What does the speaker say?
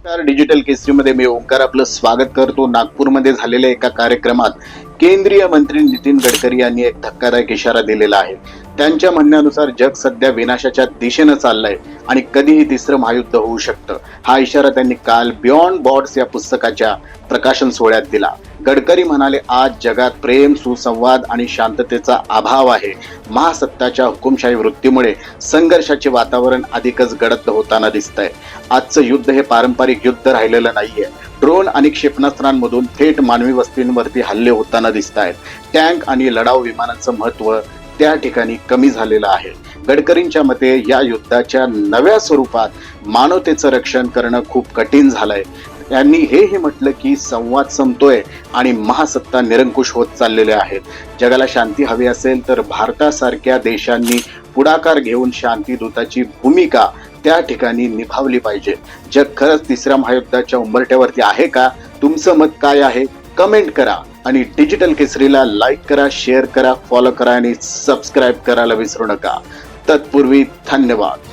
नमस्कार. डिजिटल केसरीमध्ये मी ओंकार आपलं स्वागत करतो. नागपूरमध्ये झालेल्या एका कार्यक्रमात केंद्रीय मंत्री नितीन गडकरी यांनी एक धक्कादायक इशारा दिलेला आहे. त्यांच्या म्हणण्यानुसार जग सध्या विनाशाच्या दिशेनं चाललंय आणि कधीही तिसरं महायुद्ध होऊ शकतं. हा इशारा त्यांनी काल बियॉन्ड बॉर्डर्स या पुस्तकाच्या प्रकाशन सोहळ्यात दिला. गडकरी म्हणाले, आज जगात प्रेम, सुसंवाद आणि शांततेचा अभाव आहे. महासत्ताच्या हुकुमशाही वृत्तीमुळे संघर्षाचे वातावरण अधिकच गडद होताना दिसतंय. आजचं युद्ध हे पारंपरिक युद्ध राहिलेलं नाहीये. ड्रोन आणि क्षेपणास्त्रांमधून थेट मानवी वस्तींवरती हल्ले होताना दिसत आहेत. टँक आणि लढाऊ विमानांचं महत्त्व त्या ठिकाणी कमी झालेलं आहे. गडकरींच्या मते या युद्धाच्या नव्या स्वरूपात मानवतेचं रक्षण करणं खूप कठीण झालंय. त्यांनी हेही म्हटलं की संवाद संपतोय आणि महासत्ता निरंकुश होत चाललेल्या आहेत. जगाला शांती हवी असेल तर भारतासारख्या देशांनी पुढाकार घेऊन शांतीदूताची भूमिका त्या ठिकाणी निभावली पाहिजे. जग खरंच तिसऱ्या महायुद्धाच्या उंबरठ्यावरती आहे का? तुमचं मत काय आहे? कमेंट करा आणि डिजिटल केसरीला लाईक करा, शेअर करा, फॉलो करा आणि सबस्क्राईब करायला विसरू नका. तत्पूर्वी धन्यवाद.